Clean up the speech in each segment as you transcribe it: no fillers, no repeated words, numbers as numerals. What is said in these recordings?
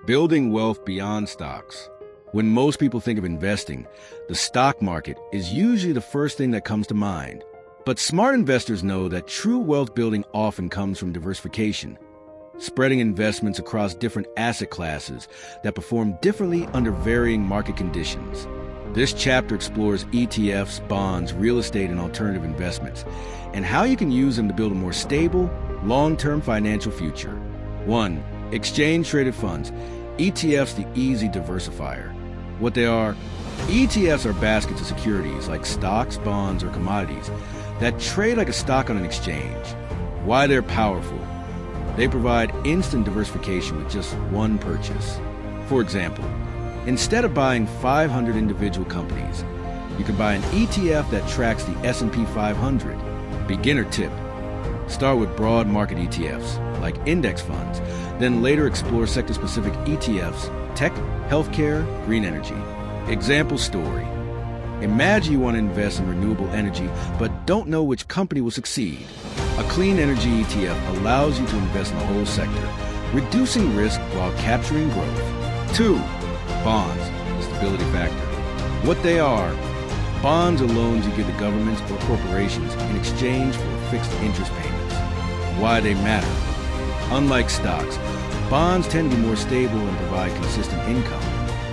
Building wealth beyond stocks. When most people think of investing, the stock market is usually the first thing that comes to mind. But smart investors know that true wealth building often comes from diversification, spreading investments across different asset classes that perform differently under varying market conditions. This chapter explores ETFs, bonds, real estate, and alternative investments, and how you can use them to build a more stable, long-term financial future. 1. Exchange-traded funds. ETFs, the easy diversifier. What they are: ETFs are baskets of securities like stocks, bonds, or commodities that trade like a stock on an exchange. Why they're powerful: they provide instant diversification with just one purchase. For example, instead of buying 500 individual companies, you can buy an ETF that tracks the S&P 500. Beginner tip: start with broad market ETFs, like index funds, then later explore sector-specific ETFs, tech, healthcare, green energy. Example story: imagine you want to invest in renewable energy, but don't know which company will succeed. A clean energy ETF allows you to invest in the whole sector, reducing risk while capturing growth. 2. Bonds, the stability factor. What they are: bonds are loans you give to governments or corporations in exchange for fixed interest payments. Why they matter: unlike stocks, bonds tend to be more stable and provide consistent income.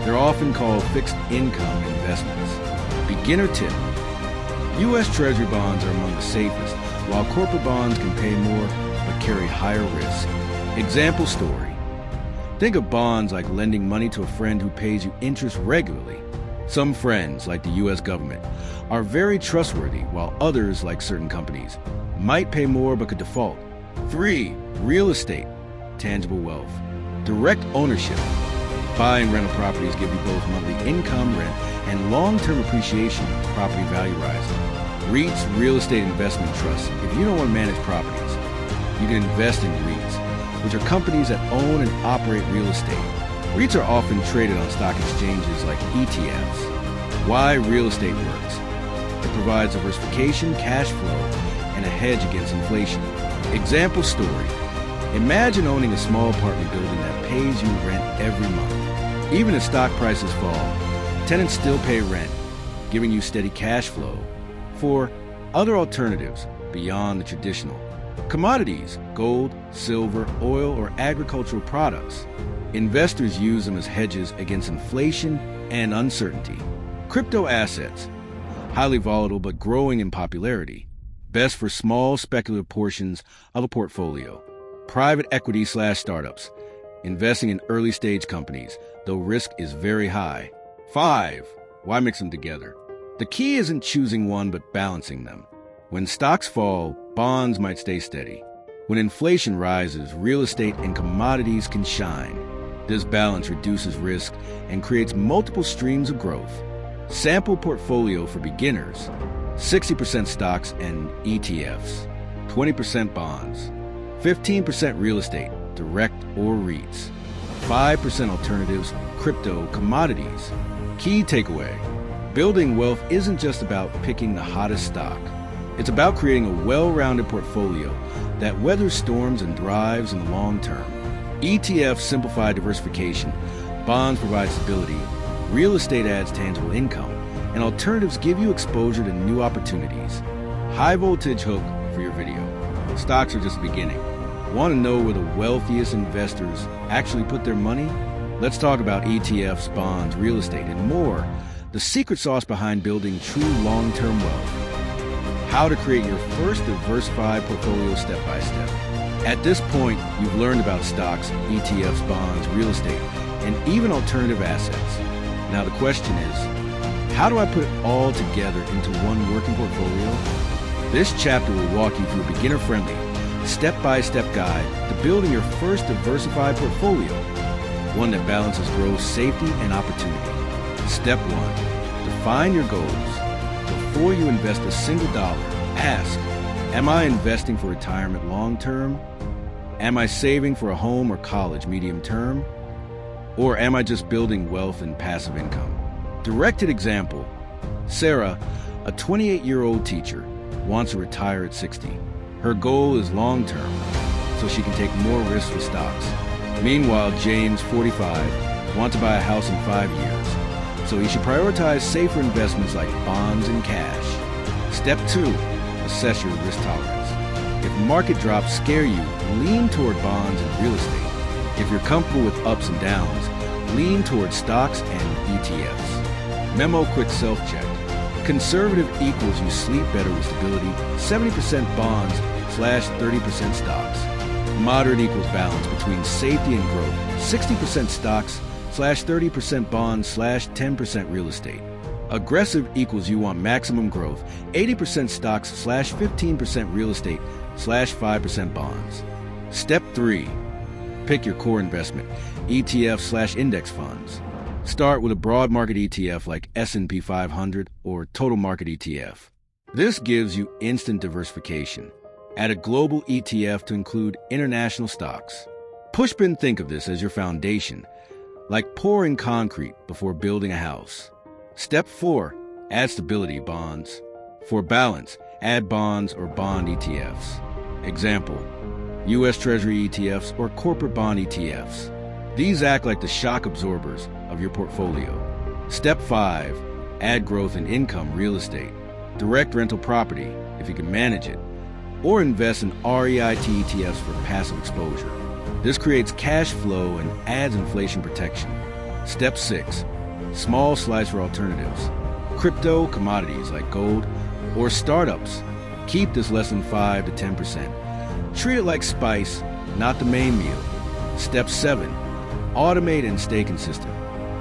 They're often called fixed income investments. Beginner tip: U.S. Treasury bonds are among the safest, while corporate bonds can pay more but carry higher risk. Example story: think of bonds like lending money to a friend who pays you interest regularly. Some friends, like the U.S. government, are very trustworthy, while others, like certain companies, might pay more but could default. 3. Real estate, tangible wealth. Direct ownership. Buying rental properties give you both monthly income, rent, and long-term appreciation, property value rising. REITs, real estate investment trusts. If you don't want to manage properties, you can invest in REITs, which are companies that own and operate real estate. REITs are often traded on stock exchanges like ETFs. Why real estate works: it provides diversification, cash flow, and a hedge against inflation. Example story: imagine owning a small apartment building that pays you rent every month. Even if stock prices fall, tenants still pay rent, giving you steady cash flow. 4. Other alternatives beyond the traditional. Commodities: gold, silver, oil, or agricultural products. Investors use them as hedges against inflation and uncertainty. Crypto assets: highly volatile but growing in popularity. Best for small speculative portions of a portfolio. Private equity/startups: investing in early-stage companies, though risk is very high. 5. Why mix them together? The key isn't choosing one but balancing them. When stocks fall, bonds might stay steady. When inflation rises, real estate and commodities can shine. This balance reduces risk and creates multiple streams of growth. Sample portfolio for beginners: 60% stocks and ETFs, 20% bonds, 15% real estate, direct or REITs, 5% alternatives, crypto, commodities. Key takeaway: building wealth isn't just about picking the hottest stock. It's about creating a well-rounded portfolio that weathers storms and thrives in the long term. ETFs simplify diversification, bonds provide stability, real estate adds tangible income, and alternatives give you exposure to new opportunities. High voltage hook for your video. Stocks are just the beginning. Want to know where the wealthiest investors actually put their money? Let's talk about ETFs, bonds, real estate, and more. The secret sauce behind building true long-term wealth. How to create your first diversified portfolio step by step. At this point, you've learned about stocks, ETFs, bonds, real estate, and even alternative assets. Now the question is, how do I put it all together into one working portfolio? This chapter will walk you through a beginner-friendly, step-by-step guide to building your first diversified portfolio, one that balances growth, safety, and opportunity. Step 1. Define your goals. Before you invest a single dollar, ask, am I investing for retirement long-term? Am I saving for a home or college medium-term? Or am I just building wealth and passive income? Directed example: Sarah, a 28-year-old teacher, wants to retire at 60. Her goal is long-term, so she can take more risks with stocks. Meanwhile, James, 45, wants to buy a house in 5 years, so he should prioritize safer investments like bonds and cash. Step 2, assess your risk tolerance. If market drops scare you, lean toward bonds and real estate. If you're comfortable with ups and downs, lean toward stocks and ETFs. Memo quick self-check. Conservative equals you sleep better with stability, 70% bonds /30% stocks. Moderate equals balance between safety and growth, 60% stocks /30% bonds /10% real estate. Aggressive equals you want maximum growth, 80% stocks /15% real estate /5% bonds. Step 3. Pick your core investment, ETF/index funds. Start with a broad market ETF like S&P 500 or total market ETF. This gives you instant diversification. Add a global ETF to include international stocks. Pushpin, think of this as your foundation, like pouring concrete before building a house. Step 4. Add stability bonds. For balance, add bonds or bond ETFs. Example, U.S. Treasury ETFs or corporate bond ETFs. These act like the shock absorbers of your portfolio. Step 5. Add growth in income real estate, direct rental property if you can manage it, or invest in REIT ETFs for passive exposure. This creates cash flow and adds inflation protection. Step 6. Small slice for alternatives. Crypto, commodities like gold, or startups. Keep this less than 5 to 10%. Treat it like spice, not the main meal. Step 7. Automate and stay consistent.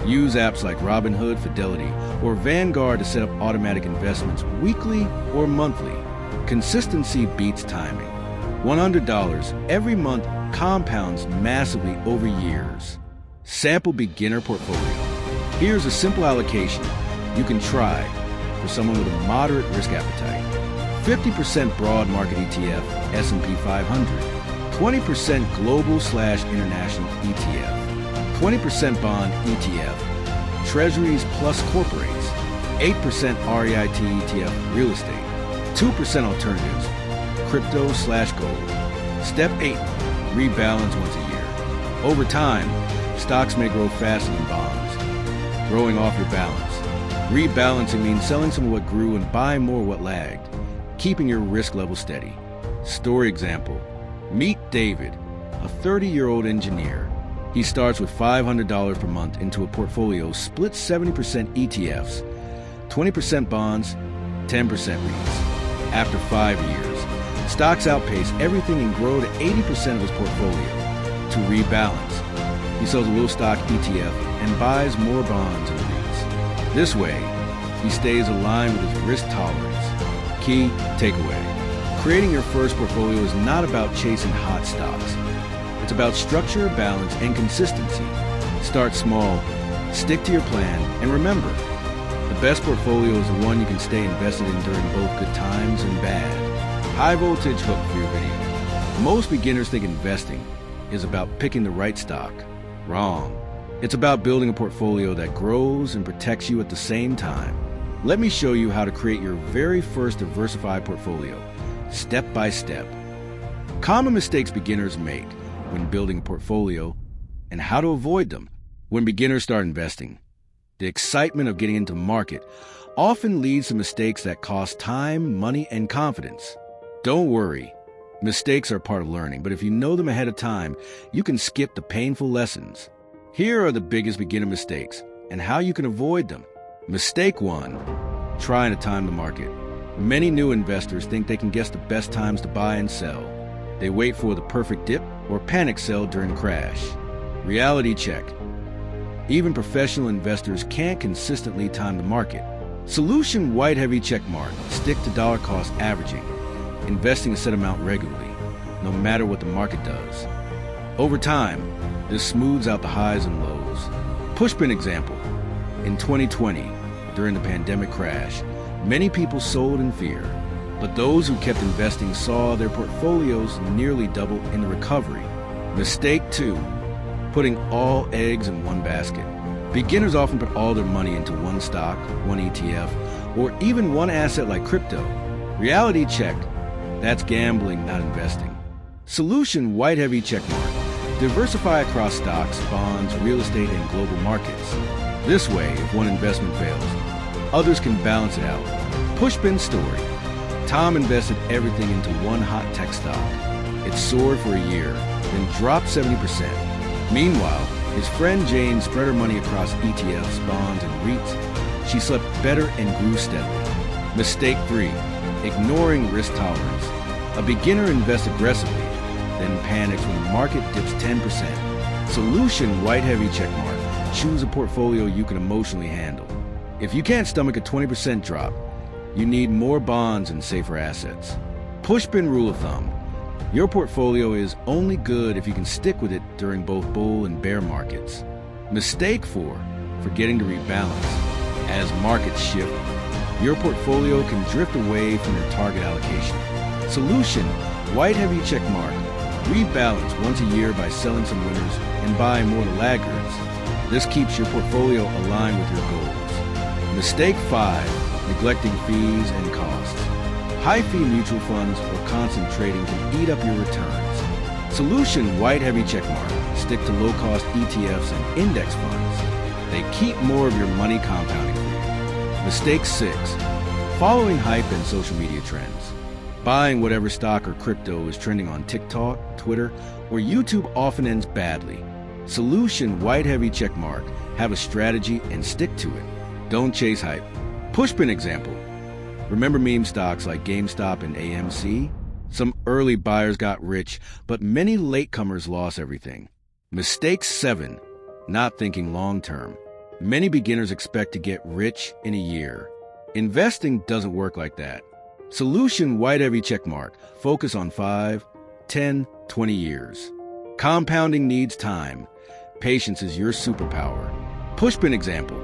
Use apps like Robinhood, Fidelity, or Vanguard to set up automatic investments weekly or monthly. Consistency beats timing. $100 every month compounds massively over years. Sample beginner portfolio. Here's a simple allocation you can try for someone with a moderate risk appetite. 50% broad market ETF, S&P 500. 20% global/international ETF. 20% bond ETF. Treasuries plus corporates. 8% REIT ETF real estate. 2% alternatives. Crypto/gold. Step 8. Rebalance once a year. Over time, stocks may grow faster than bonds, growing off your balance. Rebalancing means selling some of what grew and buying more what lagged, keeping your risk level steady. Story example. Meet David, a 30-year-old engineer. He starts with $500 per month into a portfolio split 70% ETFs, 20% bonds, 10% REITs. After 5 years, stocks outpace everything and grow to 80% of his portfolio. To rebalance, he sells a low stock ETF and buys more bonds and REITs. This way, he stays aligned with his risk tolerance. Key takeaway. Creating your first portfolio is not about chasing hot stocks. It's about structure, balance, and consistency. Start small, stick to your plan, and remember, the best portfolio is the one you can stay invested in during both good times and bad. High voltage hook for your video. Most beginners think investing is about picking the right stock. Wrong. It's about building a portfolio that grows and protects you at the same time. Let me show you how to create your very first diversified portfolio, step by step. Common mistakes beginners make when building a portfolio and how to avoid them. When beginners start investing, the excitement of getting into the market often leads to mistakes that cost time, money, and confidence. Don't worry, mistakes are part of learning, but if you know them ahead of time, you can skip the painful lessons. Here are the biggest beginner mistakes and how you can avoid them. Mistake 1, trying to time the market. Many new investors think they can guess the best times to buy and sell. They wait for the perfect dip or panic sell during a crash. Reality check. Even professional investors can't consistently time the market. Solution white heavy check mark. Stick to dollar cost averaging, investing a set amount regularly, no matter what the market does. Over time, this smooths out the highs and lows. Pushpin example. In 2020, during the pandemic crash, many people sold in fear, but those who kept investing saw their portfolios nearly double in the recovery. Mistake 2, putting all eggs in one basket. Beginners often put all their money into one stock, one ETF, or even one asset like crypto. Reality check. That's gambling, not investing. Solution white heavy check mark. Diversify across stocks, bonds, real estate, and global markets. This way, if one investment fails, others can balance it out. Pushpin's story. Tom invested everything into one hot tech stock. It soared for a year, then dropped 70%. Meanwhile, his friend Jane spread her money across ETFs, bonds, and REITs. She slept better and grew steadily. Mistake 3. Ignoring risk tolerance. A beginner invests aggressively, then panics when the market dips 10%. Solution: white heavy checkmark. Choose a portfolio you can emotionally handle. If you can't stomach a 20% drop, you need more bonds and safer assets. Pushpin rule of thumb. Your portfolio is only good if you can stick with it during both bull and bear markets. Mistake 4. Forgetting to rebalance. As markets shift, your portfolio can drift away from your target allocation. Solution: white heavy checkmark. Rebalance once a year by selling some winners and buying more laggards. This keeps your portfolio aligned with your goals. Mistake 5. Neglecting fees and costs. High-fee mutual funds or constant trading can eat up your returns. Solution: white heavy checkmark. Stick to low-cost ETFs and index funds. They keep more of your money compounding for you. Mistake 6. Following hype and social media trends. Buying whatever stock or crypto is trending on TikTok, Twitter, or YouTube often ends badly. Solution: white heavy checkmark. Have a strategy and stick to it. Don't chase hype. Pushpin example. Remember meme stocks like GameStop and AMC? Some early buyers got rich, but many latecomers lost everything. Mistake 7. Not thinking long-term. Many beginners expect to get rich in a year. Investing doesn't work like that. Solution: white heavy checkmark. Focus on 5, 10, 20 years. Compounding needs time. Patience is your superpower. Pushpin example.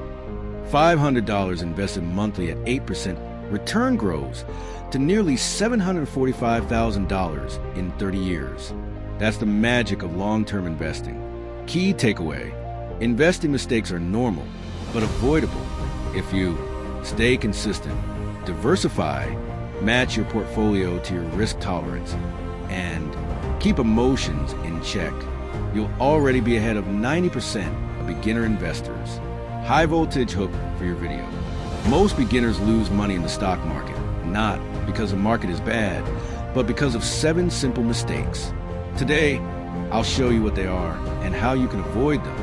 $500 invested monthly at 8%, return grows to nearly $745,000 in 30 years. That's the magic of long-term investing. Key takeaway: investing mistakes are normal, but avoidable if you stay consistent, diversify, match your portfolio to your risk tolerance, and keep emotions in check. You'll already be ahead of 90% of beginner investors. High voltage hook for your video. Most beginners lose money in the stock market, not because the market is bad, but because of 7 simple mistakes. Today, I'll show you what they are and how you can avoid them.